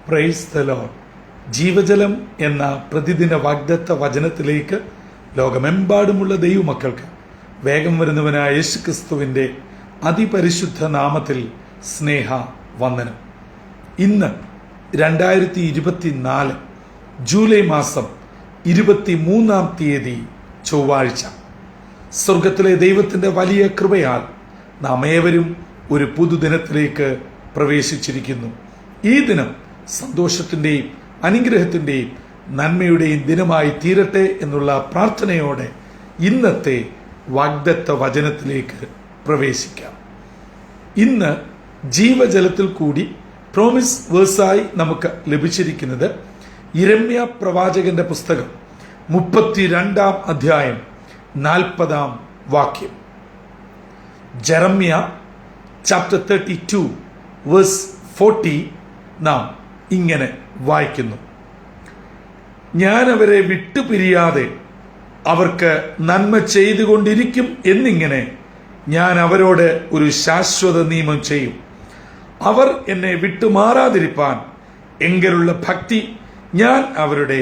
Praise the Lord. ജീവജലം എന്ന പ്രതിദിന വാഗ്ദത്ത വചനത്തിലേക്ക് ലോകമെമ്പാടുമുള്ള ദൈവമക്കൾക്ക് വേഗം വരുന്നവനായ യേശുക്രിസ്തുവിൻ്റെ അതിപരിശുദ്ധ നാമത്തിൽ സ്നേഹ വന്ദനം. ഇന്ന് 2024 ജൂലൈ മാസം 23-ാം തീയതി ചൊവ്വാഴ്ച. സ്വർഗത്തിലെ ദൈവത്തിൻ്റെ വലിയ കൃപയാൽ നാം ഏവരും ഒരു പുതുദിനത്തിലേക്ക് പ്രവേശിച്ചിരിക്കുന്നു. ഈ ദിനം സന്തോഷത്തിൻ്റെയും അനുഗ്രഹത്തിൻ്റെയും നന്മയുടെയും ദിനമായി തീരട്ടെ എന്നുള്ള പ്രാർത്ഥനയോടെ ഇന്നത്തെ വാഗ്ദത്ത വചനത്തിലേക്ക് പ്രവേശിക്കാം. ഇന്ന് ജീവജലത്തിൽ കൂടി പ്രോമിസ് വേഴ്സായി നമുക്ക് ലഭിച്ചിരിക്കുന്നത് യിരെമ്യാ പ്രവാചകന്റെ പുസ്തകം 32-ാം അധ്യായം 40-ാം വാക്യം. ജെറമ്യ ചാപ്റ്റർ 32 വേഴ്സ് 40 നാം ഇങ്ങനെ വായിക്കുന്നു: ഞാൻ അവരെ വിട്ടുപിരിയാതെ അവർക്ക് നന്മ ചെയ്തുകൊണ്ടിരിക്കും എന്നിങ്ങനെ ഞാൻ അവരോട് ഒരു ശാശ്വത നിയമം ചെയ്യും. അവർ എന്നെ വിട്ടുമാറാതിരിപ്പാൻ എങ്കിലുള്ള ഭക്തി ഞാൻ അവരുടെ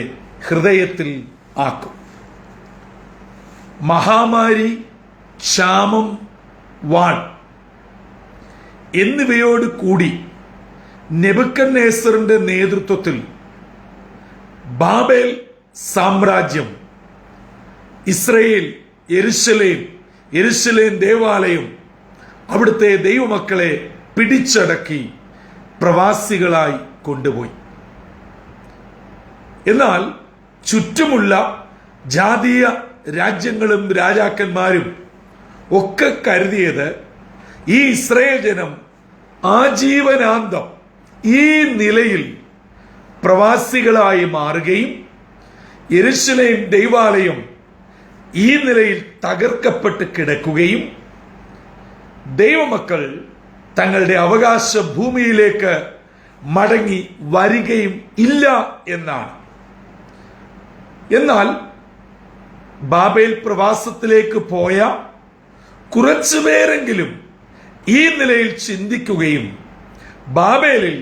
ഹൃദയത്തിൽ ആക്കും. മഹാമാരി, ക്ഷാമം, വാൾ എന്നിവയോട് കൂടി നെബൂഖദ്നേസറിന്റെ നേതൃത്വത്തിൽ ബാബേൽ സാമ്രാജ്യം ഇസ്രയേൽ, യെരുശലേം ദേവാലയം, അവിടുത്തെ ദൈവമക്കളെ പിടിച്ചടക്കി പ്രവാസികളായി കൊണ്ടുപോയി. എന്നാൽ ചുറ്റുമുള്ള ജാതീയ രാജ്യങ്ങളും രാജാക്കന്മാരും ഒക്കെ കരുതിയത് ഈ ഇസ്രായേൽ ജനം ആജീവനാന്തം ഈ നിലയിൽ പ്രവാസികളായി മാറുകയും യെരുശലേം ദൈവാലയം ഈ നിലയിൽ തകർക്കപ്പെട്ട് കിടക്കുകയും ദൈവമക്കൾ തങ്ങളുടെ അവകാശ ഭൂമിയിലേക്ക് മടങ്ങി വരികയും ഇല്ല എന്നാണ്. എന്നാൽ ബാബേൽ പ്രവാസത്തിലേക്ക് പോയ കുറച്ചുപേരെങ്കിലും ഈ നിലയിൽ ചിന്തിക്കുകയും ബാബേലിൽ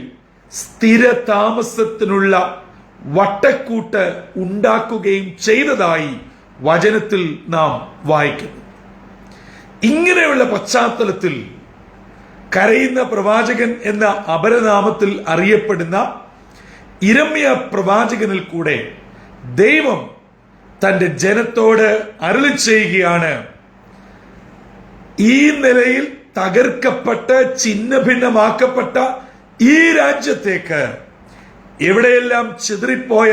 സ്ഥിര താമസത്തിനുള്ള വട്ടക്കൂട്ട് ഉണ്ടാക്കുകയും ചെയ്തതായി വചനത്തിൽ നാം വായിക്കുന്നു. ഇങ്ങനെയുള്ള പശ്ചാത്തലത്തിൽ കരയുന്ന പ്രവാചകൻ എന്ന അപരനാമത്തിൽ അറിയപ്പെടുന്ന യിരെമ്യാ പ്രവാചകനിൽ കൂടെ ദൈവം തന്റെ ജനത്തോട് അരുളി ചെയ്യുകയാണ്: ഈ നിലയിൽ തകർക്കപ്പെട്ട് ഛിന്നഭിന്നമാക്കപ്പെട്ട ഈ രാജ്യത്തേക്ക് എവിടെയെല്ലാം ചിതറിപ്പോയ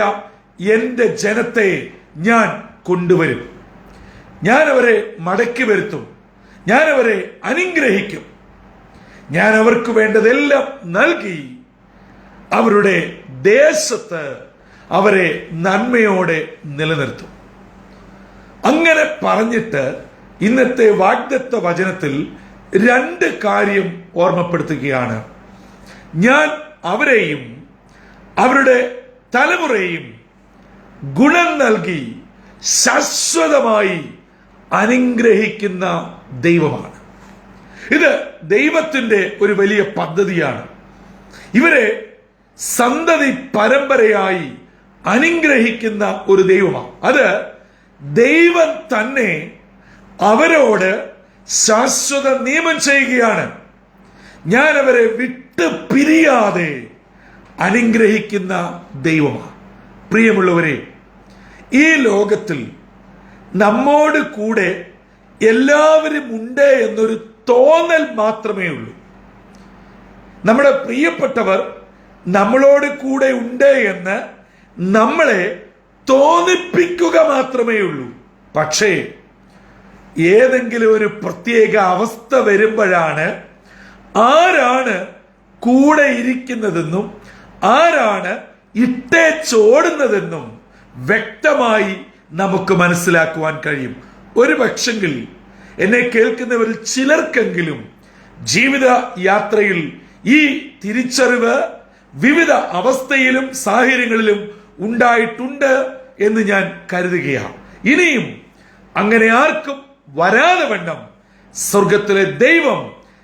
എന്റെ ജനത്തെ ഞാൻ കൊണ്ടുവരും. ഞാൻ അവരെ മടക്കി വരുത്തും. ഞാൻ അവരെ അനുഗ്രഹിക്കും. ഞാൻ അവർക്ക് വേണ്ടതെല്ലാം നൽകി അവരുടെ ദേശത്ത് അവരെ നന്മയോടെ നിലനിർത്തും. അങ്ങനെ പറഞ്ഞിട്ട് ഇന്നത്തെ വാഗ്ദത്ത വചനത്തിൽ 2 കാര്യം ഓർമ്മപ്പെടുത്തുകയാണ്. ഞാൻ അവരെയും അവരുടെ തലമുറയും ഗുണം നൽകി ശാശ്വതമായി അനുഗ്രഹിക്കുന്ന ദൈവമാണ്. ഇത് ദൈവത്തിന്റെ ഒരു വലിയ പദ്ധതിയാണ്. ഇവരെ സന്തതി പരമ്പരയായി അനുഗ്രഹിക്കുന്ന ഒരു ദൈവമാണ്. അത് ദൈവം തന്നെ അവരോട് ശാശ്വത നിയമം ചെയ്യുകയാണ്. ഞാൻ അവരെ വിട്ടു പിരിയാതെ അനുഗ്രഹിക്കുന്ന ദൈവമാണ്. പ്രിയമുള്ളവരെ, ഈ ലോകത്തിൽ നമ്മോട് കൂടെ എല്ലാവരും ഉണ്ട് എന്നൊരു തോന്നൽ മാത്രമേ ഉള്ളൂ. നമ്മുടെ പ്രിയപ്പെട്ടവർ നമ്മളോട് കൂടെ ഉണ്ട് എന്ന് നമ്മളെ തോന്നിപ്പിക്കുക മാത്രമേ ഉള്ളൂ. പക്ഷേ ഏതെങ്കിലും ഒരു പ്രത്യേക അവസ്ഥ വരുമ്പോഴാണ് ആരാണ് കൂടെ ഇരിക്കുന്നതെന്നും ആരാണ് ഇട്ടേച്ചോടുന്നതെന്നും വ്യക്തമായി നമുക്ക് മനസ്സിലാക്കുവാൻ കഴിയും. ഒരു പക്ഷെങ്കിൽ എന്നെ കേൾക്കുന്നവരിൽ ചിലർക്കെങ്കിലും ജീവിത യാത്രയിൽ ഈ തിരിച്ചറിവ് വിവിധ അവസ്ഥയിലും സാഹചര്യങ്ങളിലും ഉണ്ടായിട്ടുണ്ട് എന്ന് ഞാൻ കരുതുകയാണ്. ഇനിയും അങ്ങനെ ആർക്കും വരാതെ വണ്ണം സ്വർഗത്തിലെ ദൈവം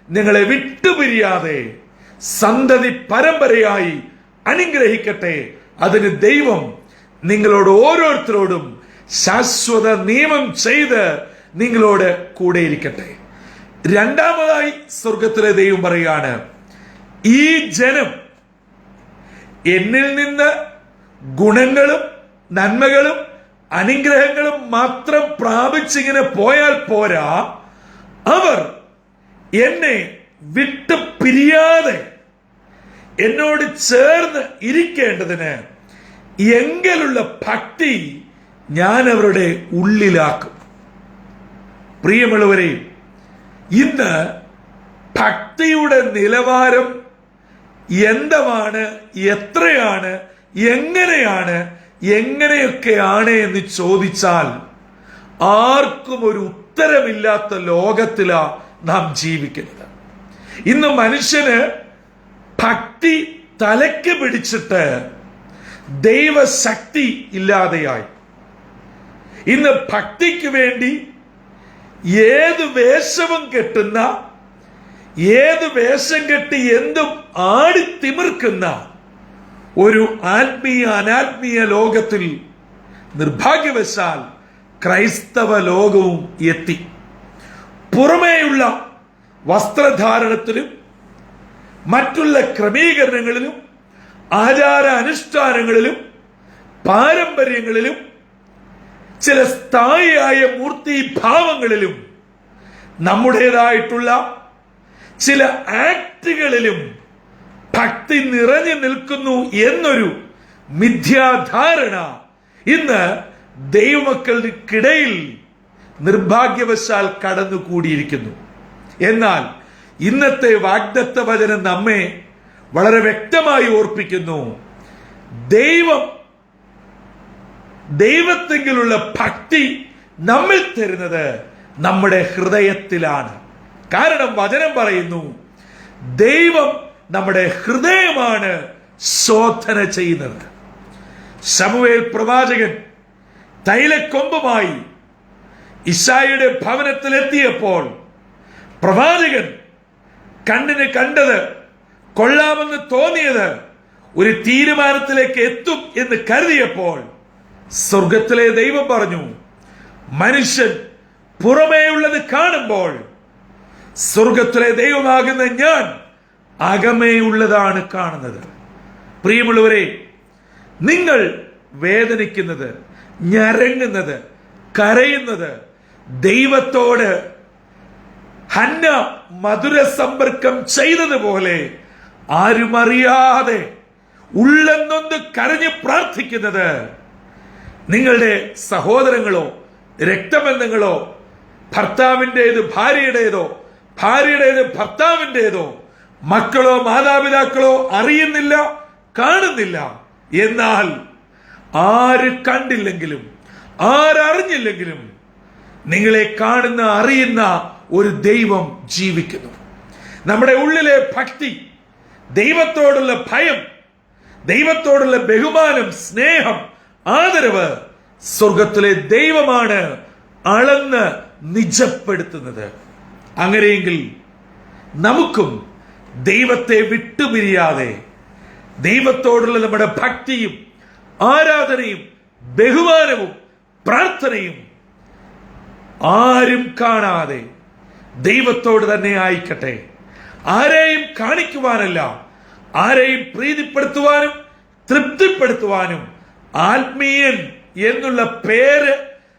നിങ്ങളെ വിട്ടുപിരിയാതെ സന്തതി പരമ്പരയായി അനുഗ്രഹിക്കട്ടെ. അതിന് ദൈവം നിങ്ങളോട് ഓരോരുത്തരോടും ശാശ്വത നിയമം ചെയ്ത് നിങ്ങളോട് കൂടെയിരിക്കട്ടെ. രണ്ടാമതായി സ്വർഗത്തിലെ ദൈവം പറയുകയാണ്, ഈ ജനം എന്നിൽ നിന്ന് ഗുണങ്ങളും നന്മകളും അനുഗ്രഹങ്ങളും മാത്രം പ്രാപിച്ചിങ്ങനെ പോയാൽ പോരാ, അവർ എന്നെ വിട്ടു പിരിയാതെ എന്നോട് ചേർന്ന് ഇരിക്കേണ്ടതിന് എങ്കിലുള്ള ഭക്തി ഞാൻ അവരുടെ ഉള്ളിലാക്കും. പ്രിയമുള്ളവരെ, ഇന്ന് ഭക്തിയുടെ നിലവാരം എന്താണ്, എത്രയാണ്, എങ്ങനെയൊക്കെയാണ് എന്ന് ചോദിച്ചാൽ ആർക്കും ഒരു ഉത്തരമില്ലാത്ത ലോകത്തിലാണ് നാം ജീവിക്കുന്നത്. ഇന്ന് മനുഷ്യന് ഭക്തി തലയ്ക്ക് പിടിച്ചിട്ട് ദൈവശക്തി ഇല്ലാതെയായി. ഇന്ന് ഭക്തിക്ക് വേണ്ടി ഏത് വേഷവും കെട്ടുന്ന, ഏത് വേഷം കെട്ടി എന്തും ആടിത്തിമിർക്കുന്ന ഒരു ആത്മീയ അനാത്മീയ ലോകത്തിൽ നിർഭാഗ്യവശാൽ ക്രൈസ്തവ ലോകവും എത്തി. പുറമേയുള്ള വസ്ത്രധാരണത്തിലും മറ്റുള്ള ക്രമീകരണങ്ങളിലും ആചാര അനുഷ്ഠാനങ്ങളിലും പാരമ്പര്യങ്ങളിലും ചില സ്ഥായിയായ മൂർത്തിഭാവങ്ങളിലും നമ്മുടേതായിട്ടുള്ള ചില ആക്ടുകളിലും ഭക്തി നിറഞ്ഞു നിൽക്കുന്നു എന്നൊരു മിഥ്യാധാരണ ഇന്ന് ദൈവമക്കൾക്കിടയിൽ നിർഭാഗ്യവശാൽ കടന്നുകൂടിയിരിക്കുന്നു. എന്നാൽ ഇന്നത്തെ വാഗ്ദത്ത വചനം നമ്മെ വളരെ വ്യക്തമായി ഓർപ്പിക്കുന്നു, ദൈവത്തെങ്കിലുള്ള ഭക്തി നമ്മിൽ തരുന്നത് നമ്മുടെ ഹൃദയത്തിലാണ്. കാരണം വചനം പറയുന്നു, ദൈവം നമ്മുടെ ഹൃദയമാണ് ശോധന ചെയ്യുന്നത്. ശമൂവേൽ പ്രവാചകൻ തൈലക്കൊമ്പുമായി ഇശായിയുടെ ഭവനത്തിലെത്തിയപ്പോൾ പ്രവാചകൻ കണ്ണിന് കണ്ടത്, കൊള്ളാമെന്ന് തോന്നിയത്, ഒരു തീരുമാനത്തിലേക്ക് എത്തും എന്ന് കരുതിയപ്പോൾ സ്വർഗത്തിലെ ദൈവം പറഞ്ഞു, മനുഷ്യൻ പുറമേയുള്ളത് കാണുമ്പോൾ സ്വർഗത്തിലെ ദൈവമാകുന്ന ഞാൻ അകമേയുള്ളതാണ് കാണുന്നത്. പ്രിയമുള്ളവരെ, നിങ്ങൾ വേദനിക്കുന്നത്, ഞരങ്ങുന്നത്, കരയുന്നത് ദൈവത്തോട് ഹന്ന മധുര സമ്പർക്കം ചെയ്തതുപോലെ ആരും അറിയാതെ ഉള്ളെന്നൊന്ന് കരഞ്ഞ് പ്രാർത്ഥിക്കുന്നത് നിങ്ങളുടെ സഹോദരങ്ങളോ രക്തബന്ധങ്ങളോ, ഭർത്താവിൻ്റെത് ഭാര്യയുടേതോ, ഭാര്യയുടേത് ഭർത്താവിൻ്റെതോ, മക്കളോ മാതാപിതാക്കളോ അറിയുന്നില്ല, കാണുന്നില്ല. എന്നാൽ ആര് കണ്ടില്ലെങ്കിലും ആരറിഞ്ഞില്ലെങ്കിലും നിങ്ങളെ കാണുന്ന അറിയുന്ന ഒരു ദൈവം ജീവിക്കുന്നു. നമ്മുടെ ഉള്ളിലെ ഭക്തി, ദൈവത്തോടുള്ള ഭയം, ദൈവത്തോടുള്ള ബഹുമാനം, സ്നേഹം, ആദരവ് സ്വർഗത്തിലെ ദൈവമാണ് അളന്ന് നിജപ്പെടുത്തുന്നത്. അങ്ങനെയെങ്കിൽ നമുക്കും ദൈവത്തെ വിട്ടുപിരിയാതെ ദൈവത്തോടുള്ള നമ്മുടെ ഭക്തിയും ആരാധനയും ബഹുമാനവും പ്രാർത്ഥനയും ആരും കാണാതെ ദൈവത്തോട് തന്നെ ആയിക്കട്ടെ. ആരെയും കാണിക്കുവാനല്ല, ആരെയും പ്രീതിപ്പെടുത്തുവാനും തൃപ്തിപ്പെടുത്തുവാനും ആത്മീയൻ എന്നുള്ള പേര്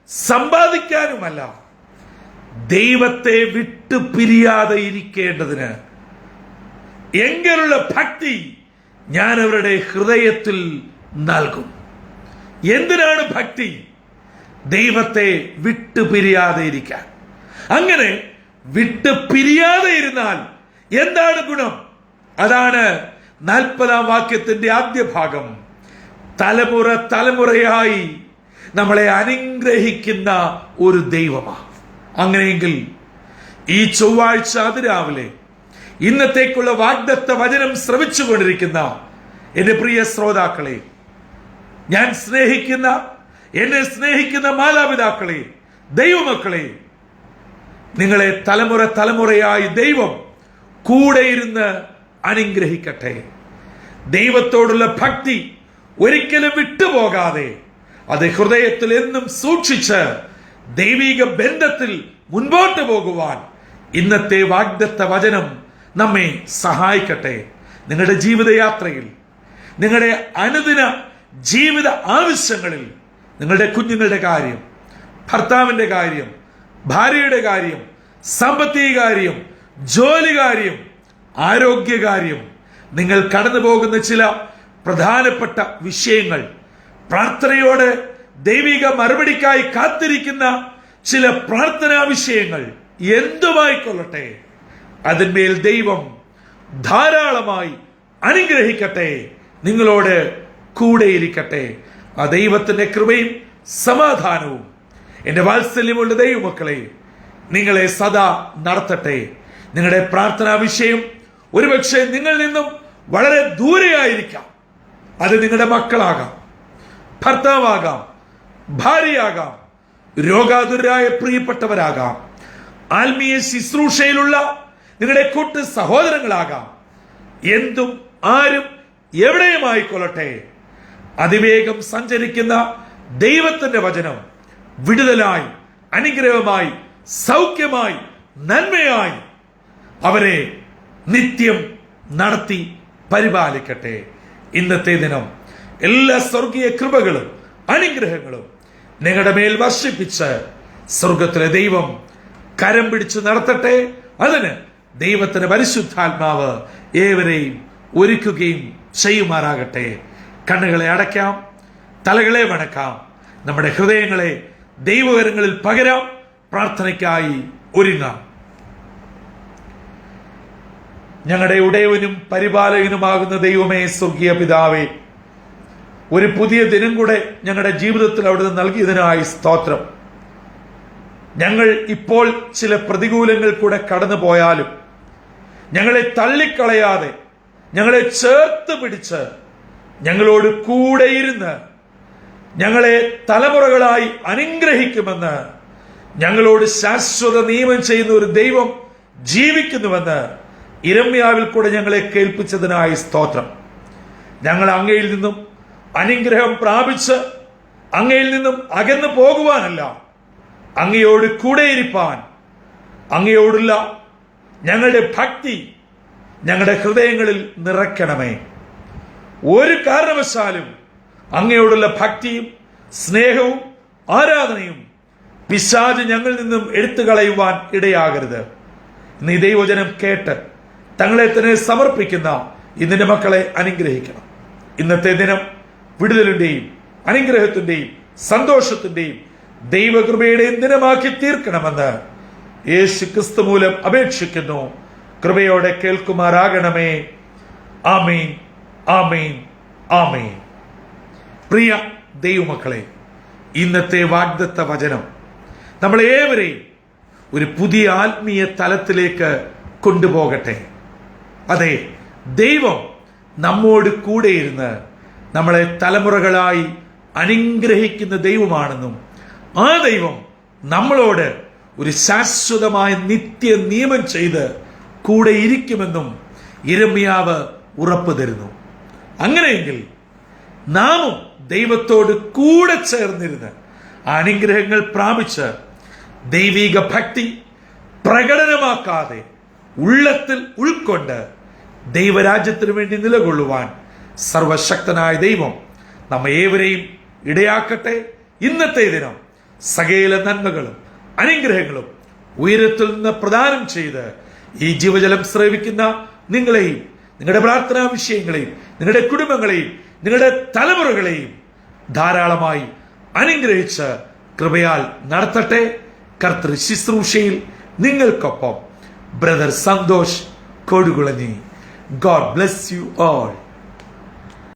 സമ്പാദിക്കാനുമല്ല, ദൈവത്തെ വിട്ടു പിരിയാതെ ഇരിക്കേണ്ടതിന് എങ്കിലുള്ള ഭക്തി ഞാൻ അവരുടെ ഹൃദയത്തിൽ നൽകും. എന്തിനാണ് ഭക്തി? ദൈവത്തെ വിട്ടു പിരിയാതെ ഇരിക്കാൻ. അങ്ങനെ വിട്ടു പിരിയാതെ ഇരുന്നാൽ എന്താണ് ഗുണം? അതാണ് 40-ാം വാക്യത്തിന്റെ ആദ്യ ഭാഗം. തലമുറ തലമുറയായി നമ്മളെ അനുഗ്രഹിക്കുന്ന ഒരു ദൈവമാണ്. അങ്ങനെയെങ്കിൽ ഈ ചൊവ്വാഴ്ച അതിരാവിലെ ഇന്നത്തേക്കുള്ള വാഗ്ദത്ത വചനം ശ്രവിച്ചുകൊണ്ടിരിക്കുന്ന എന്റെ പ്രിയ ശ്രോതാക്കളെ, ഞാൻ സ്നേഹിക്കുന്ന, എന്നെ സ്നേഹിക്കുന്ന മാതാപിതാക്കളെ, ദൈവമക്കളെ, നിങ്ങളെ തലമുറ തലമുറയായി ദൈവം കൂടെ ഇരുന്ന് അനുഗ്രഹിക്കട്ടെ. ദൈവത്തോടുള്ള ഭക്തി ഒരിക്കലും വിട്ടുപോകാതെ അത് ഹൃദയത്തിൽ എന്നും സൂക്ഷിച്ച് ദൈവിക ബന്ധത്തിൽ മുൻപോട്ട് പോകുവാൻ ഇന്നത്തെ വാഗ്ദത്ത വചനം നമ്മെ സഹായിക്കട്ടെ. നിങ്ങളുടെ ജീവിതയാത്രയിൽ, നിങ്ങളുടെ അനുദിന ജീവിത ആവശ്യങ്ങളിൽ, നിങ്ങളുടെ കുഞ്ഞുങ്ങളുടെ കാര്യം, ഭർത്താവിന്റെ കാര്യം, ഭാര്യയുടെ കാര്യം, സാമ്പത്തിക കാര്യം, ജോലി കാര്യം, ആരോഗ്യകാര്യം, നിങ്ങൾ കടന്നു പോകുന്ന ചില പ്രധാനപ്പെട്ട വിഷയങ്ങൾ, പ്രാർത്ഥനയോടെ ദൈവിക മറുപടിക്കായി കാത്തിരിക്കുന്ന ചില പ്രാർത്ഥനാ വിഷയങ്ങൾ എന്തുമായിക്കൊള്ളട്ടെ, അതിന്മേൽ ദൈവം ധാരാളമായി അനുഗ്രഹിക്കട്ടെ, നിങ്ങളോട് കൂടെയിരിക്കട്ടെ. ആ ദൈവത്തിന്റെ കൃപയും സമാധാനവും എന്റെ വാത്സല്യമുള്ള ദൈവമക്കളെ നിങ്ങളെ സദാ നടത്തട്ടെ. നിങ്ങളുടെ പ്രാർത്ഥനാ വിഷയം ഒരുപക്ഷെ നിങ്ങളിൽ നിന്നും വളരെ ദൂരെയായിരിക്കാം. അത് നിങ്ങളുടെ മക്കളാകാം, ഭർത്താവാകാം, ഭാര്യയാകാം, രോഗാതുരായ പ്രിയപ്പെട്ടവരാകാം, ആത്മീയ ശുശ്രൂഷയിലുള്ള നിങ്ങളുടെ കൂട്ട് സഹോദരങ്ങളാകാം. എന്തും ആരും എവിടെയുമായിക്കൊള്ളട്ടെ, അതിവേഗം സഞ്ചരിക്കുന്ന ദൈവത്തിന്റെ വചനം വിടുതലായി, അനുഗ്രഹമായി, സൗഖ്യമായി, നന്മയായി അവരെ നിത്യം നടത്തി പരിപാലിക്കട്ടെ. ഇന്നത്തെ ദിനം എല്ലാ സ്വർഗീയ കൃപകളും അനുഗ്രഹങ്ങളും നിങ്ങളുടെ മേൽ വർഷിപ്പിച്ച് സ്വർഗത്തിലെ ദൈവം കരം പിടിച്ചു നടത്തട്ടെ. അതിന് ദൈവത്തിന്റെ പരിശുദ്ധാത്മാവ് ഏവരെയും ഒരുക്കുകയും ചെയ്യുമാറാകട്ടെ. കണ്ണുകളെ അടയ്ക്കാം, തലകളെ വണക്കാം, നമ്മുടെ ഹൃദയങ്ങളെ ദൈവകരങ്ങളിൽ പകരാം, പ്രാർത്ഥനയ്ക്കായി ഒരുങ്ങാം. ഞങ്ങളുടെ ഉടയവനും പരിപാലകനുമാകുന്ന ദൈവമേ, സ്വർഗീയ പിതാവേ, ഒരു പുതിയ ദിനം കൂടെ ഞങ്ങളുടെ ജീവിതത്തിൽ അവിടുന്ന് നൽകിയതിനായി സ്തോത്രം. ഞങ്ങൾ ഇപ്പോൾ ചില പ്രതികൂലങ്ങൾ കൂടെ കടന്നു പോയാലും ഞങ്ങളെ തള്ളിക്കളയാതെ ഞങ്ങളെ ചേർത്ത് പിടിച്ച് ഞങ്ങളോട് കൂടെയിരുന്ന് ഞങ്ങളെ തലമുറകളായി അനുഗ്രഹിക്കുമെന്ന്, ഞങ്ങളോട് ശാശ്വത നിയമം ചെയ്യുന്ന ഒരു ദൈവം ജീവിക്കുന്നുവെന്ന് യിരെമ്യാവിൽ കൂടെ ഞങ്ങളെ കേൾപ്പിച്ചതിനായി സ്തോത്രം. ഞങ്ങൾ അങ്ങയിൽ നിന്നും അനുഗ്രഹം പ്രാപിച്ച് അങ്ങയിൽ നിന്നും അകന്നു പോകുവാനല്ല, അങ്ങയോട് കൂടെയിരിപ്പാൻ, അങ്ങയോടുള്ള ഞങ്ങളുടെ ഭക്തി ഞങ്ങളുടെ ഹൃദയങ്ങളിൽ നിറയ്ക്കണമേ. ഒരു കാരണവശാലും അങ്ങയോടുള്ള ഭക്തിയും സ്നേഹവും ആരാധനയും പിശാച് ഞങ്ങളിൽ നിന്നും എടുത്തു കളയുവാൻ ഇടയാകരുത്. നീ ദൈവവചനം കേട്ട് തങ്ങളെ തന്നെ സമർപ്പിക്കുന്ന ഇതിന്റെ മക്കളെ അനുഗ്രഹിക്കണം. ഇന്നത്തെ ദിനം വിടുതലിന്റെയും അനുഗ്രഹത്തിന്റെയും സന്തോഷത്തിന്റെയും ദൈവകൃപയുടെയും ദിനമാക്കി തീർക്കണമെന്ന് യേശു ക്രിസ്തു മൂലം അപേക്ഷിക്കുന്നു. കൃപയോടെ കേൾക്കുമാറാകണമേ. ആമേൻ, ആമേൻ, ആമേൻ. പ്രിയ ദൈവമക്കളെ, ഇന്നത്തെ വാഗ്ദത്ത വചനം നമ്മളേവരെയും ഒരു പുതിയ ആത്മീയ തലത്തിലേക്ക് കൊണ്ടുപോകട്ടെ. അതെ, ദൈവം നമ്മോട് കൂടെയിരുന്ന് നമ്മളെ തലമുറകളായി അനുഗ്രഹിക്കുന്ന ദൈവമാണെന്നും ആ ദൈവം നമ്മളോട് ഒരു ശാശ്വതമായ നിത്യ നിയമം ചെയ്ത് കൂടെ ഇരിക്കുമെന്നും യിരെമ്യാവ് ഉറപ്പ് തരുന്നു. അങ്ങനെയെങ്കിൽ നാമും ദൈവത്തോട് കൂടെ ചേർന്നിരുന്ന് അനുഗ്രഹങ്ങൾ പ്രാപിച്ച് ദൈവിക ഭക്തി പ്രകടനമാക്കാതെ ഉള്ളത്തിൽ ഉൾക്കൊണ്ട് ദൈവരാജ്യത്തിന് വേണ്ടി നിലകൊള്ളുവാൻ സർവശക്തനായ ദൈവം നമ്മെ ഏവരെയും ഇടയാക്കട്ടെ. ഇന്നത്തെ ദിനം സകല നന്മകളും അനുഗ്രഹങ്ങളും ഉയരത്തിൽ നിന്ന് പ്രദാനം ചെയ്ത് ഈ ജീവജലം ശ്രവിക്കുന്ന നിങ്ങളെയും, നിങ്ങളുടെ പ്രാർത്ഥനാ വിഷയങ്ങളെയും, നിങ്ങളുടെ കുടുംബങ്ങളെയും, നിങ്ങളുടെ തലമുറകളെയും ധാരാളമായി അനുഗ്രഹിച്ച് കൃപയാൽ നടത്തട്ടെ. കർത്തൃ ശുശ്രൂഷയിൽ നിങ്ങൾക്കൊപ്പം brother Santhosh Kodukulanji. God bless you all.